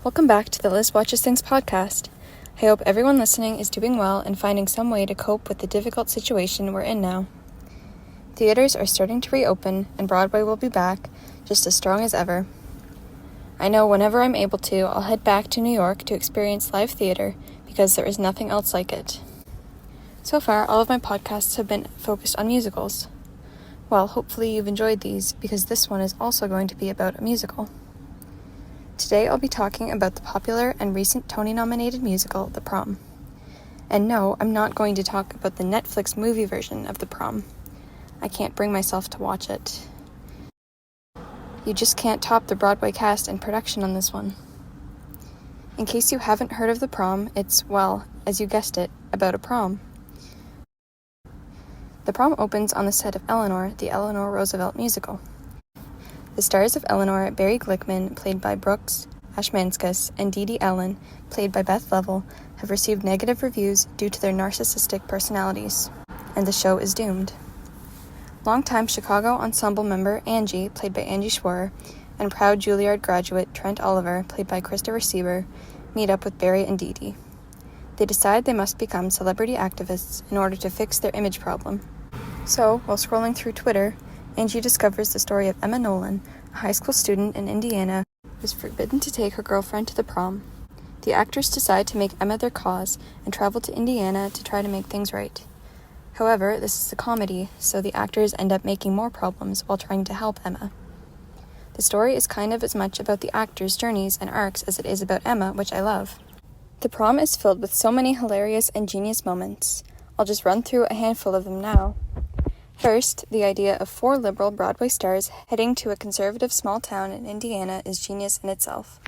Welcome back to the Liz Watches Things podcast. I hope everyone listening is doing well and finding some way to cope with the difficult situation we're in now. Theaters are starting to reopen, and Broadway will be back, just as strong as ever. I know whenever I'm able to, I'll head back to New York to experience live theater, because there is nothing else like it. So far, all of my podcasts have been focused on musicals. Well, hopefully you've enjoyed these, because this one is also going to be about a musical. Today I'll be talking about the popular and recent Tony-nominated musical, The Prom. And no, I'm not going to talk about the Netflix movie version of The Prom. I can't bring myself to watch it. You just can't top the Broadway cast and production on this one. In case you haven't heard of The Prom, it's, well, as you guessed it, about a prom. The Prom opens on the set of Eleanor, the Eleanor Roosevelt musical. The stars of Eleanor, Barry Glickman, played by Brooks Ashmanskas, and Dee Dee Allen, played by Beth Leavel, have received negative reviews due to their narcissistic personalities, and the show is doomed. Longtime Chicago ensemble member Angie, played by Angie Schworer, and proud Juilliard graduate Trent Oliver, played by Christopher Sieber, meet up with Barry and Dee Dee. They decide they must become celebrity activists in order to fix their image problem. So, while scrolling through Twitter, Angie discovers the story of Emma Nolan, a high school student in Indiana who was forbidden to take her girlfriend to the prom. The actors decide to make Emma their cause and travel to Indiana to try to make things right. However, this is a comedy, so the actors end up making more problems while trying to help Emma. The story is kind of as much about the actors' journeys and arcs as it is about Emma, which I love. The Prom is filled with so many hilarious and genius moments. I'll just run through a handful of them now. First, the idea of 4 liberal Broadway stars heading to a conservative small town in Indiana is genius in itself.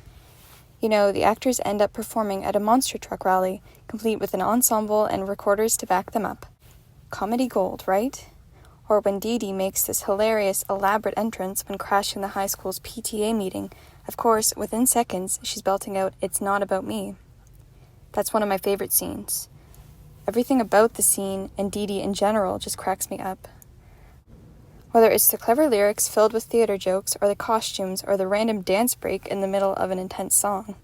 You know, the actors end up performing at a monster truck rally, complete with an ensemble and recorders to back them up. Comedy gold, right? Or when Dee Dee makes this hilarious, elaborate entrance when crashing the high school's PTA meeting. Of course, within seconds, she's belting out, "It's not about me." That's one of my favorite scenes. Everything about the scene, and Dee Dee in general, just cracks me up. Whether it's the clever lyrics filled with theater jokes, or the costumes, or the random dance break in the middle of an intense song.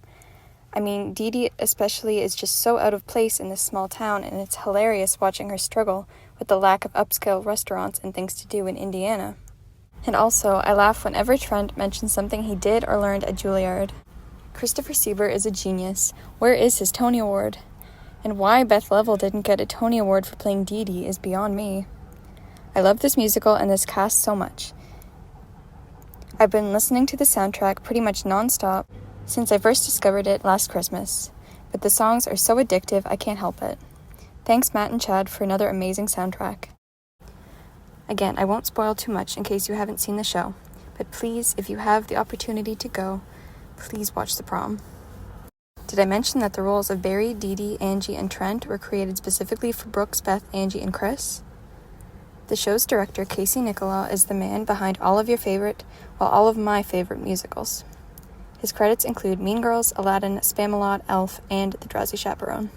I mean, Dee Dee especially is just so out of place in this small town, and it's hilarious watching her struggle with the lack of upscale restaurants and things to do in Indiana. And also, I laugh whenever Trent mentions something he did or learned at Juilliard. Christopher Sieber is a genius. Where is his Tony Award? And why Beth Leavel didn't get a Tony Award for playing Dee Dee is beyond me. I love this musical and this cast so much. I've been listening to the soundtrack pretty much non-stop since I first discovered it last Christmas, but the songs are so addictive I can't help it. Thanks Matt and Chad for another amazing soundtrack. Again, I won't spoil too much in case you haven't seen the show, but please, if you have the opportunity to go, please watch The Prom. Did I mention that the roles of Barry, Dee Dee, Angie, and Trent were created specifically for Brooks, Beth, Angie, and Chris? The show's director, Nicholaw, is the man behind all of your favorite, well, all of my favorite musicals. His credits include Mean Girls, Aladdin, Spamalot, Elf, and The Drowsy Chaperone.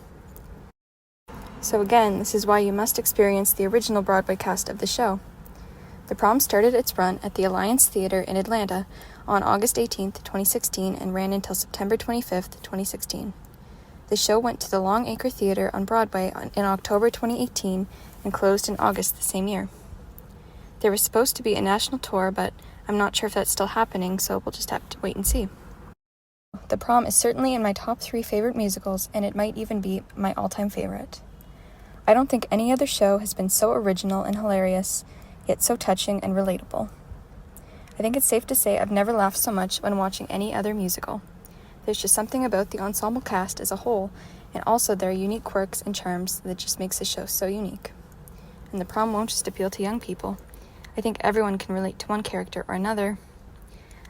So again, this is why you must experience the original Broadway cast of the show. The Prom started its run at the Alliance Theater in Atlanta on August 18th, 2016, and ran until September 25th, 2016. The show went to the Longacre Theater on Broadway in October 2018 and closed in August the same year. There was supposed to be a national tour, but I'm not sure if that's still happening, so we'll just have to wait and see. The Prom is certainly in my top 3 favorite musicals, and it might even be my all-time favorite. I don't think any other show has been so original and hilarious, yet so touching and relatable. I think it's safe to say I've never laughed so much when watching any other musical. There's just something about the ensemble cast as a whole, and also their unique quirks and charms that just makes the show so unique. And The Prom won't just appeal to young people. I think everyone can relate to one character or another.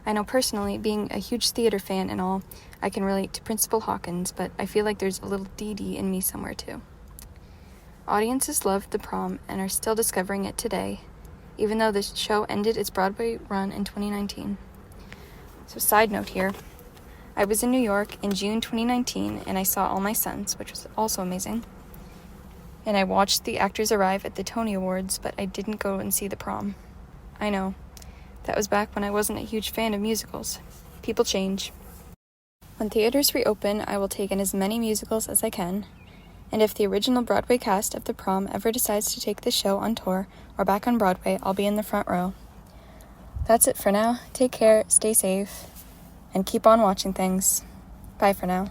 I know personally, being a huge theater fan and all, I can relate to Principal Hawkins, but I feel like there's a little Dee Dee in me somewhere too. Audiences loved The Prom and are still discovering it today, even though the show ended its Broadway run in 2019. So side note here, I was in New York in June 2019 and I saw All My Sons, which was also amazing. And I watched the actors arrive at the Tony Awards, but I didn't go and see The Prom. I know. That was back when I wasn't a huge fan of musicals. People change. When theaters reopen, I will take in as many musicals as I can, and if the original Broadway cast of The Prom ever decides to take the show on tour or back on Broadway, I'll be in the front row. That's it for now. Take care, stay safe, and keep on watching things. Bye for now.